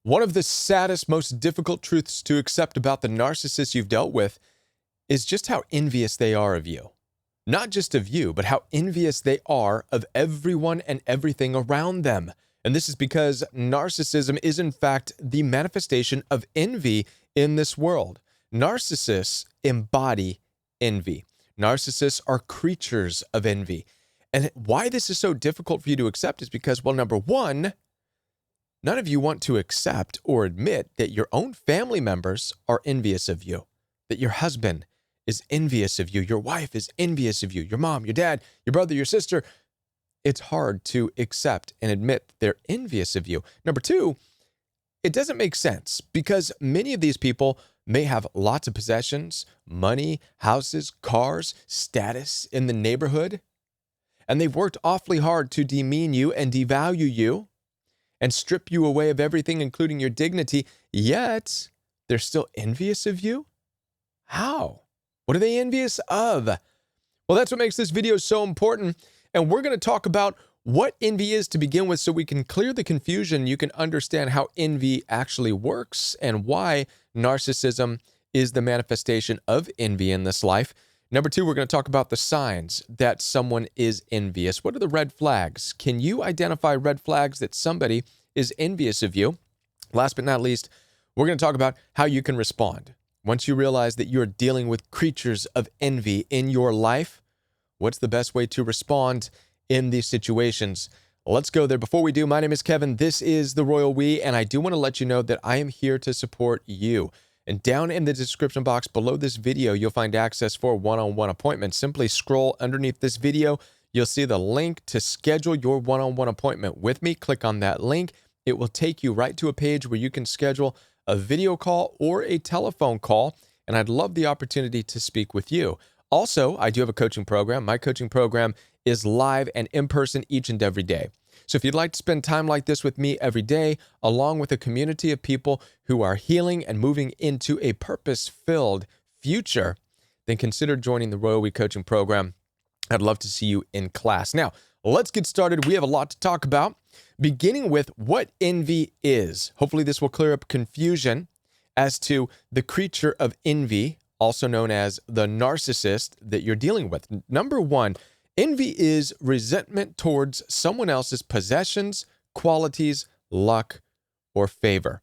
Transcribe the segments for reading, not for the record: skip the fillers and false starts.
One of the saddest, most difficult truths to accept about the narcissists you've dealt with is just how envious they are of you. Not just of you, but how envious they are of everyone and everything around them. And this is because narcissism is, in fact, the manifestation of envy in this world. Narcissists embody envy. Narcissists are creatures of envy. And why this is so difficult for you to accept is because, well, number one, none of you want to accept or admit that your own family members are envious of you, that your husband is envious of you, your wife is envious of you, your mom, your dad, your brother, your sister. It's hard to accept and admit they're envious of you. Number two, it doesn't make sense because many of these people may have lots of possessions, money, houses, cars, status in the neighborhood, and they've worked awfully hard to demean you and devalue you and strip you away of everything, including your dignity, yet they're still envious of you? How? What are they envious of? Well, that's what makes this video so important, and we're going to talk about what envy is to begin with so we can clear the confusion. You can understand how envy actually works and why narcissism is the manifestation of envy in this life. Number two, we're going to talk about the signs that someone is envious. What are the red flags? Can you identify red flags that somebody is envious of you? Last but not least, we're going to talk about how you can respond. Once you realize that you're dealing with creatures of envy in your life, what's the best way to respond in these situations? Let's go there. Before we do, my name is Kevin. This is The Royal We, and I do want to let you know that I am here to support you. And down in the description box below this video, you'll find access for one-on-one appointments. Simply scroll underneath this video. You'll see the link to schedule your one-on-one appointment with me. Click on that link. It will take you right to a page where you can schedule a video call or a telephone call, and I'd love the opportunity to speak with you. Also, I do have a coaching program. My coaching program is live and in person each and every day. So if you'd like to spend time like this with me every day, along with a community of people who are healing and moving into a purpose-filled future, then consider joining the Royal We Coaching Program. I'd love to see you in class. Now, let's get started. We have a lot to talk about, beginning with what envy is. Hopefully this will clear up confusion as to the creature of envy, also known as the narcissist that you're dealing with. Number one, envy is resentment towards someone else's possessions, qualities, luck, or favor.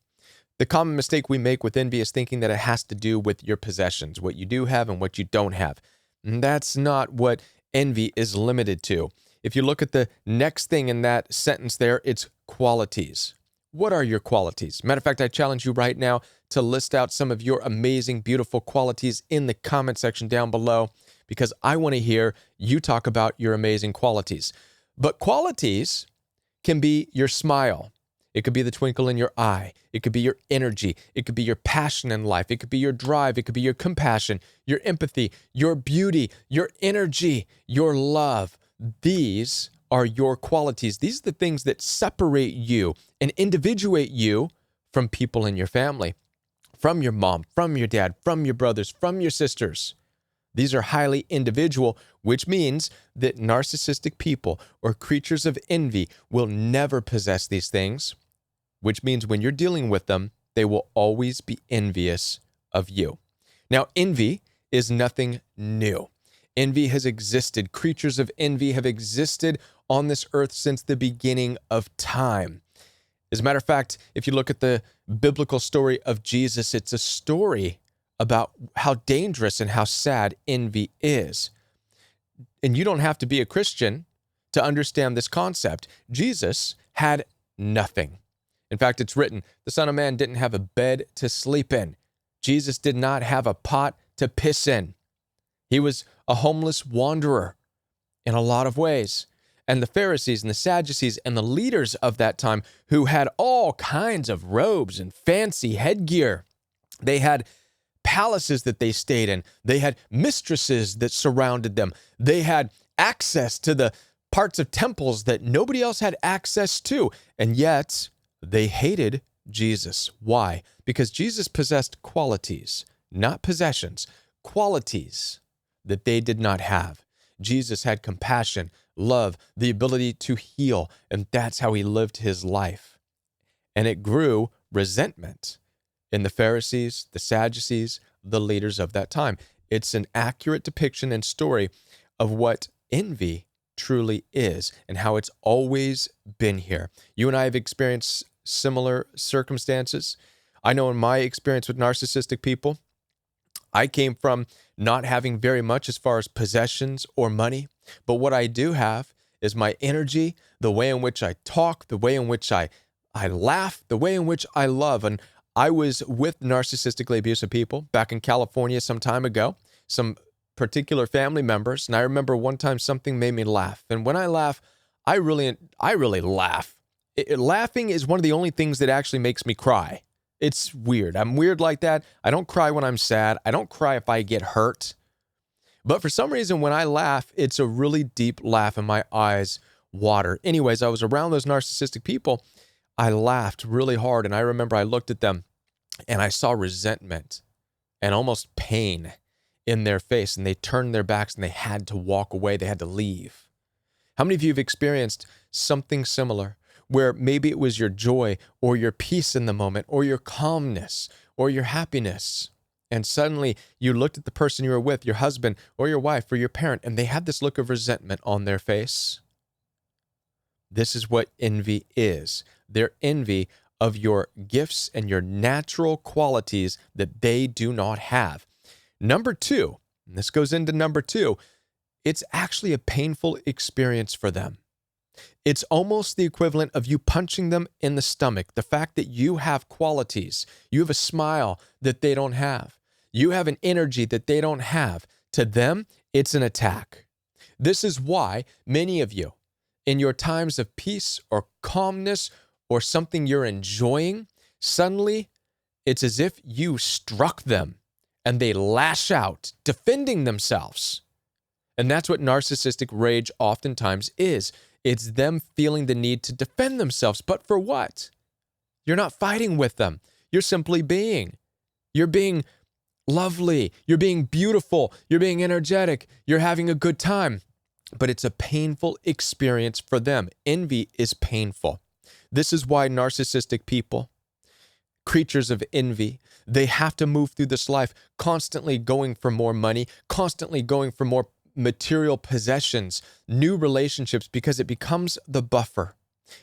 The common mistake we make with envy is thinking that it has to do with your possessions, what you do have and what you don't have. And that's not what envy is limited to. If you look at the next thing in that sentence there, it's qualities. What are your qualities? Matter of fact, I challenge you right now to list out some of your amazing, beautiful qualities in the comment section down below, because I want to hear you talk about your amazing qualities. But qualities can be your smile. It could be the twinkle in your eye. It could be your energy. It could be your passion in life. It could be your drive. It could be your compassion, your empathy, your beauty, your energy, your love. These are your qualities. These are the things that separate you and individuate you from people in your family, from your mom, from your dad, from your brothers, from your sisters. These are highly individual, which means that narcissistic people or creatures of envy will never possess these things, which means when you're dealing with them, they will always be envious of you. Now, envy is nothing new. Envy has existed. Creatures of envy have existed on this earth since the beginning of time. As a matter of fact, if you look at the biblical story of Jesus, it's a story about how dangerous and how sad envy is. And you don't have to be a Christian to understand this concept. Jesus had nothing. In fact, it's written, the Son of Man didn't have a bed to sleep in. Jesus did not have a pot to piss in. He was a homeless wanderer in a lot of ways. And the Pharisees and the Sadducees and the leaders of that time, who had all kinds of robes and fancy headgear, they had palaces that they stayed in. They had mistresses that surrounded them. They had access to the parts of temples that nobody else had access to. And yet they hated Jesus. Why? Because Jesus possessed qualities, not possessions, qualities that they did not have. Jesus had compassion, love, the ability to heal, and that's how he lived his life. And it grew resentment in the Pharisees, the Sadducees, the leaders of that time. It's an accurate depiction and story of what envy truly is and how it's always been here. You and I have experienced similar circumstances. I know in my experience with narcissistic people, I came from not having very much as far as possessions or money, but what I do have is my energy, the way in which I talk, the way in which I laugh, the way in which I love. And I was with narcissistically abusive people back in California some time ago, some particular family members, and I remember one time something made me laugh. And when I laugh, I really laugh. Laughing is one of the only things that actually makes me cry. It's weird. I'm weird like that. I don't cry when I'm sad. I don't cry if I get hurt. But for some reason, when I laugh, it's a really deep laugh and my eyes water. Anyways, I was around those narcissistic people. I laughed really hard, and I remember I looked at them and I saw resentment and almost pain in their face, and they turned their backs and they had to walk away. They had to leave. How many of you have experienced something similar where maybe it was your joy or your peace in the moment or your calmness or your happiness, and suddenly you looked at the person you were with, your husband or your wife or your parent, and they had this look of resentment on their face? This is what envy is. They're envy of your gifts and your natural qualities that they do not have. Number two, and this goes into number two, it's actually a painful experience for them. It's almost the equivalent of you punching them in the stomach. The fact that you have qualities, you have a smile that they don't have, you have an energy that they don't have. To them, it's an attack. This is why many of you, in your times of peace or calmness or something you're enjoying, suddenly it's as if you struck them and they lash out, defending themselves. And that's what narcissistic rage oftentimes is. It's them feeling the need to defend themselves. But for what? You're not fighting with them. You're simply being. You're being lovely. You're being beautiful. You're being energetic. You're having a good time. But it's a painful experience for them. Envy is painful. This is why narcissistic people, creatures of envy, they have to move through this life constantly going for more money, constantly going for more material possessions, new relationships, because it becomes the buffer.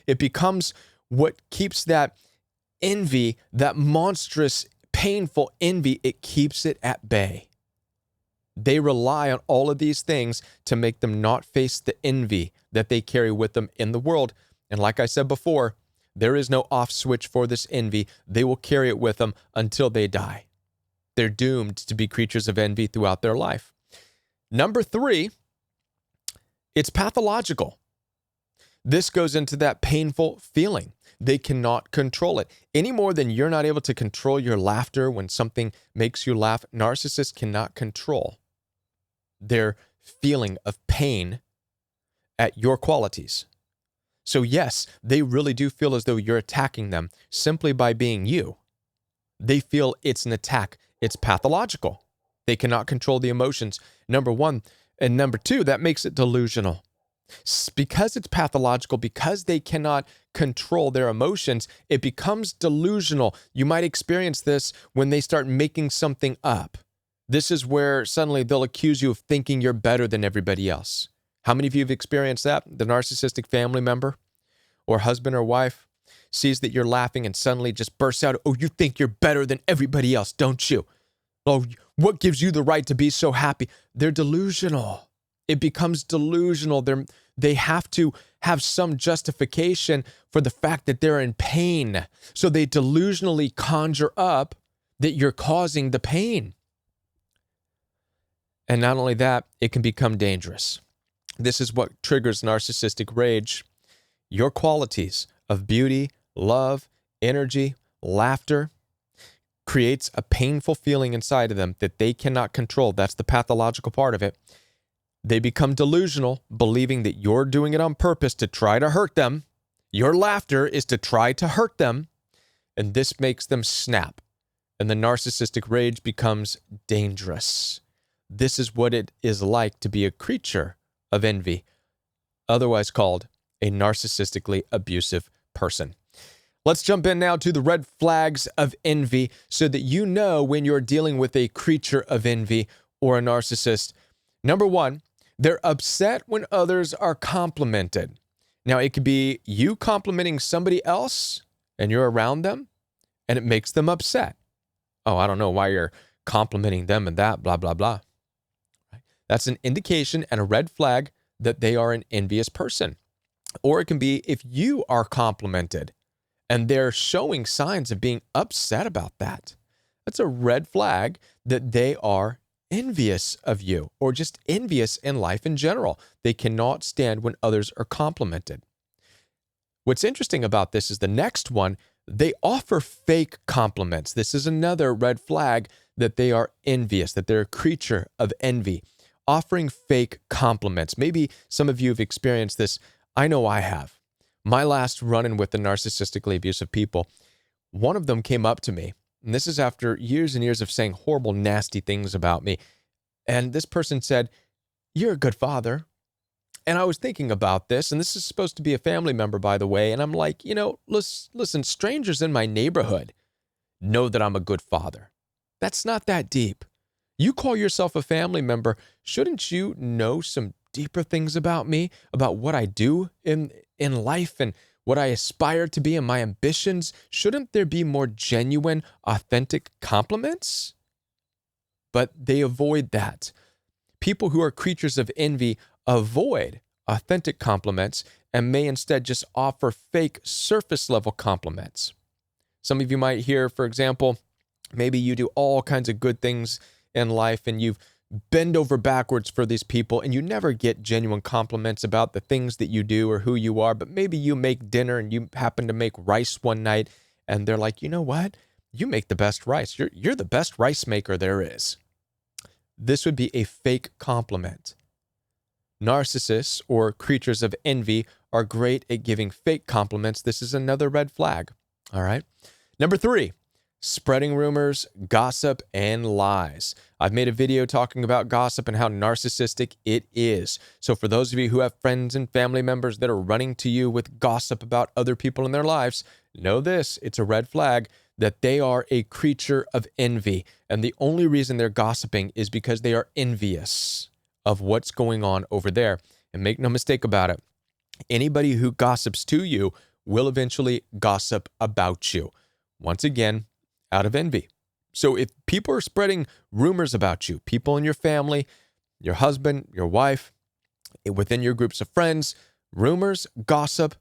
It becomes what keeps that envy, that monstrous, painful envy, it keeps it at bay. They rely on all of these things to make them not face the envy that they carry with them in the world. And like I said before, there is no off switch for this envy. They will carry it with them until they die. They're doomed to be creatures of envy throughout their life. Number three, it's pathological. This goes into that painful feeling. They cannot control it. Any more than you're not able to control your laughter when something makes you laugh, narcissists cannot control their feeling of pain at your qualities. So yes, they really do feel as though you're attacking them simply by being you. They feel it's an attack. It's pathological. They cannot control the emotions, number one. And number two, that makes it delusional. Because it's pathological, because they cannot control their emotions, it becomes delusional. You might experience this when they start making something up. This is where suddenly they'll accuse you of thinking you're better than everybody else. How many of you have experienced that? The narcissistic family member or husband or wife sees that you're laughing and suddenly just bursts out, "Oh, you think you're better than everybody else, don't you? Oh, what gives you the right to be so happy?" They're delusional. It becomes delusional. They have to have some justification for the fact that they're in pain. So they delusionally conjure up that you're causing the pain. And not only that, it can become dangerous. This is what triggers narcissistic rage. Your qualities of beauty, love, energy, laughter creates a painful feeling inside of them that they cannot control. That's the pathological part of it. They become delusional, believing that you're doing it on purpose to try to hurt them. Your laughter is to try to hurt them. And this makes them snap. And the narcissistic rage becomes dangerous. This is what it is like to be a creature of envy, otherwise called a narcissistically abusive person. Let's jump in now to the red flags of envy so that you know when you're dealing with a creature of envy or a narcissist. Number one, they're upset when others are complimented. Now, it could be you complimenting somebody else and you're around them and it makes them upset. Oh, I don't know why you're complimenting them and that, blah, blah, blah. That's an indication and a red flag that they are an envious person. Or it can be if you are complimented and they're showing signs of being upset about that. That's a red flag that they are envious of you or just envious in life in general. They cannot stand when others are complimented. What's interesting about this is the next one, they offer fake compliments. This is another red flag that they are envious, that they're a creature of envy, offering fake compliments. Maybe some of you have experienced this. I know I have. My last run-in with the narcissistically abusive people, one of them came up to me, and this is after years and years of saying horrible, nasty things about me. And this person said, "You're a good father." And I was thinking about this, and this is supposed to be a family member, by the way. And I'm like, listen, strangers in my neighborhood know that I'm a good father. That's not that deep. You call yourself a family member. Shouldn't you know some deeper things about me, about what I do in life and what I aspire to be and my ambitions? Shouldn't there be more genuine, authentic compliments? But they avoid that. People who are creatures of envy avoid authentic compliments and may instead just offer fake surface-level compliments. Some of you might hear, for example, maybe you do all kinds of good things in life and you've bend over backwards for these people and you never get genuine compliments about the things that you do or who you are, but maybe you make dinner and you happen to make rice one night and they're like, "You know what? You make the best rice. You're the best rice maker there is." This would be a fake compliment. Narcissists or creatures of envy are great at giving fake compliments. This is another red flag. All right. Number 3, spreading rumors, gossip, and lies. I've made a video talking about gossip and how narcissistic it is. So for those of you who have friends and family members that are running to you with gossip about other people in their lives, know this, it's a red flag that they are a creature of envy. And the only reason they're gossiping is because they are envious of what's going on over there. And make no mistake about it, anybody who gossips to you will eventually gossip about you. Once again, out of envy. So if people are spreading rumors about you, people in your family, your husband, your wife, within your groups of friends, rumors, gossip,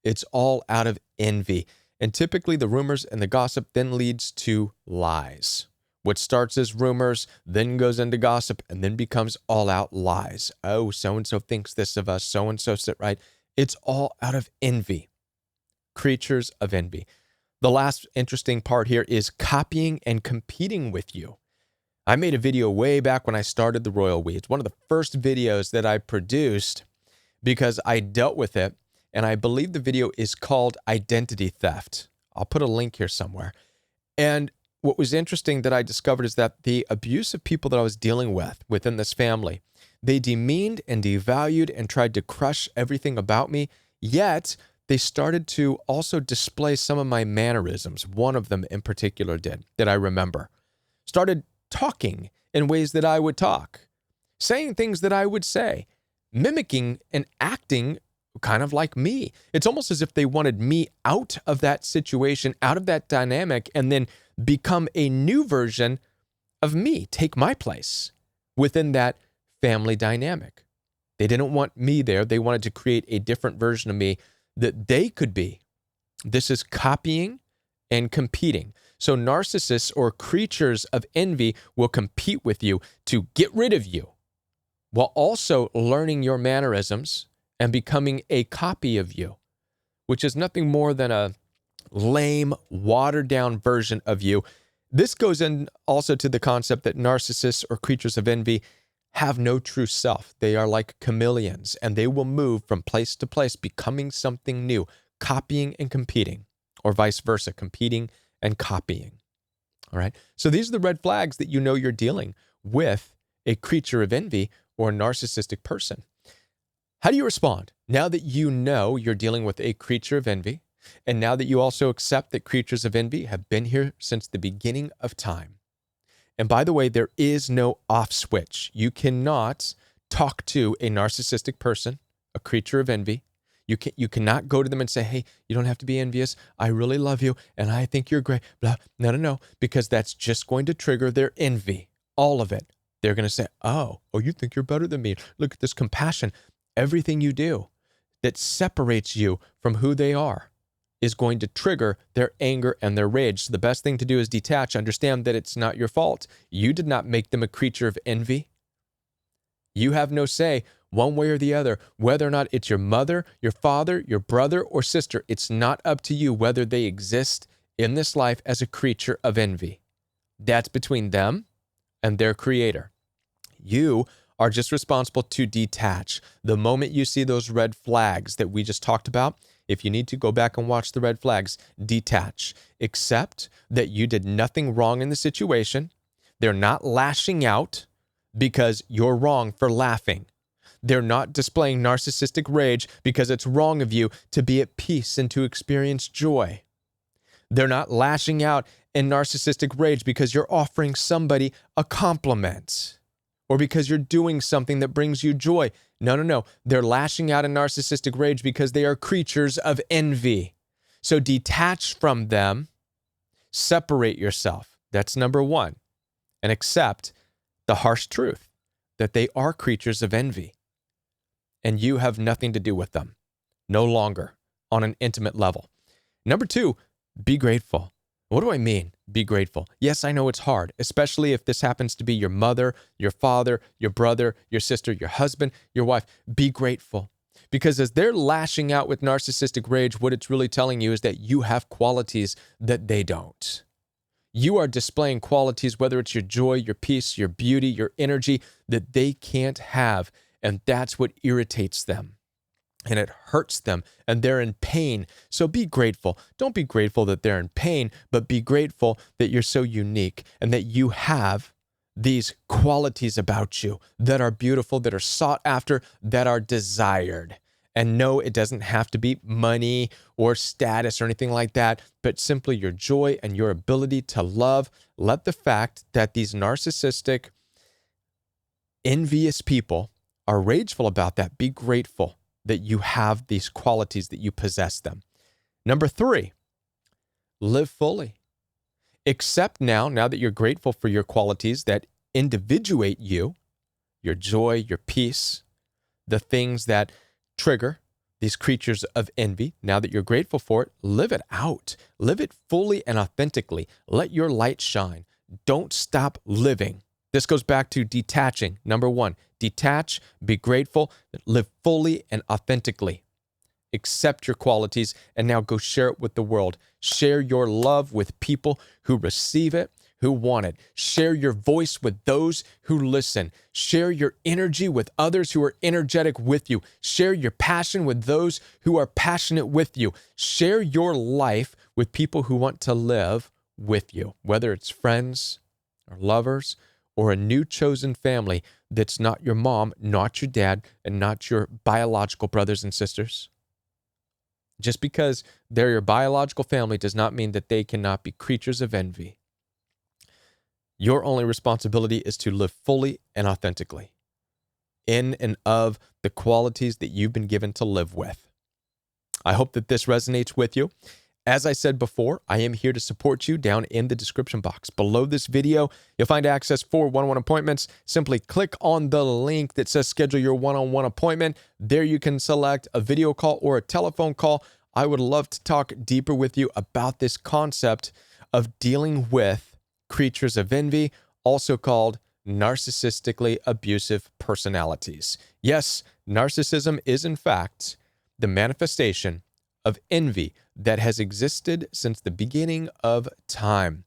it's all out of envy. And typically the rumors and the gossip then leads to lies. What starts as rumors, then goes into gossip, and then becomes all out lies. Oh, so-and-so thinks this of us, so-and-so said, right? It's all out of envy. Creatures of envy. The last interesting part here is copying and competing with you. I made a video way back when I started the Royal We. It's one of the first videos that I produced because I dealt with it, and I believe the video is called Identity Theft. I'll put a link here somewhere. And what was interesting that I discovered is that the abusive people that I was dealing with within this family, they demeaned and devalued and tried to crush everything about me, yet they started to also display some of my mannerisms. One of them in particular did, that I remember. Started talking in ways that I would talk, saying things that I would say, mimicking and acting kind of like me. It's almost as if they wanted me out of that situation, out of that dynamic, and then become a new version of me, take my place within that family dynamic. They didn't want me there. They wanted to create a different version of me that they could be. This is copying and competing. So narcissists or creatures of envy will compete with you to get rid of you while also learning your mannerisms and becoming a copy of you, which is nothing more than a lame, watered-down version of you. This goes in also to the concept that narcissists or creatures of envy have no true self. They are like chameleons, and they will move from place to place, becoming something new, copying and competing, or vice versa, competing and copying. All right? So these are the red flags that you know you're dealing with a creature of envy or a narcissistic person. How do you respond? Now that you know you're dealing with a creature of envy, And now that you also accept that creatures of envy have been here since the beginning of time. And by the way, there is no off switch. You cannot talk to a narcissistic person, a creature of envy. You cannot go to them and say, hey, you don't have to be envious. I really love you, and I think you're great. Blah. No, because that's just going to trigger their envy, all of it. They're going to say, oh, you think you're better than me. Look at this compassion. Everything you do that separates you from who they are is going to trigger their anger and their rage. So the best thing to do is detach, understand that it's not your fault. You did not make them a creature of envy. You have no say one way or the other, whether or not it's your mother, your father, your brother, or sister. It's not up to you whether they exist in this life as a creature of envy. That's between them and their creator. You are just responsible to detach. The moment you see those red flags that we just talked about, if you need to go back and watch the red flags, detach. Accept that you did nothing wrong in the situation. They're not lashing out because you're wrong for laughing. They're not displaying narcissistic rage because it's wrong of you to be at peace and to experience joy. They're not lashing out in narcissistic rage because you're offering somebody a compliment or because you're doing something that brings you joy. No. They're lashing out in narcissistic rage because they are creatures of envy. So detach from them, separate yourself. That's number one. And accept the harsh truth that they are creatures of envy. And you have nothing to do with them. No longer on an intimate level. Number two, be grateful. What do I mean, be grateful? Yes, I know it's hard, especially if this happens to be your mother, your father, your brother, your sister, your husband, your wife. Be grateful. Because as they're lashing out with narcissistic rage, what it's really telling you is that you have qualities that they don't. You are displaying qualities, whether it's your joy, your peace, your beauty, your energy, that they can't have. And that's what irritates them. And it hurts them, and they're in pain. So be grateful. Don't be grateful that they're in pain, but be grateful that you're so unique and that you have these qualities about you that are beautiful, that are sought after, that are desired. And no, it doesn't have to be money or status or anything like that, but simply your joy and your ability to love. Let the fact that these narcissistic, envious people are rageful about that. Be grateful that you have these qualities, that you possess them. Number three, live fully. Accept now that you're grateful for your qualities that individuate you, your joy, your peace, the things that trigger these creatures of envy. Now that you're grateful for it, live it out. Live it fully and authentically. Let your light shine. Don't stop living. This goes back to detaching. Number one, detach, be grateful, live fully and authentically. Accept your qualities and now go share it with the world. Share your love with people who receive it, who want it. Share your voice with those who listen. Share your energy with others who are energetic with you. Share your passion with those who are passionate with you. Share your life with people who want to live with you, whether it's friends or lovers or a new chosen family that's not your mom, not your dad, and not your biological brothers and sisters. Just because they're your biological family does not mean that they cannot be creatures of envy. Your only responsibility is to live fully and authentically in and of the qualities that you've been given to live with. I hope that this resonates with you. As I said before, I am here to support you. Down in the description box below this video, you'll find access for one-on-one appointments. Simply click on the link that says schedule your one-on-one appointment. There you can select a video call or a telephone call. I would love to talk deeper with you about this concept of dealing with creatures of envy, also called narcissistically abusive personalities. Yes, narcissism is in fact the manifestation of envy that has existed since the beginning of time.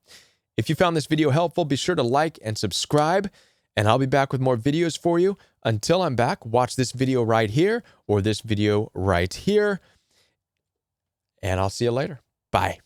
If you found this video helpful, be sure to like and subscribe, and I'll be back with more videos for you. Until I'm back, watch this video right here or this video right here, and I'll see you later. Bye.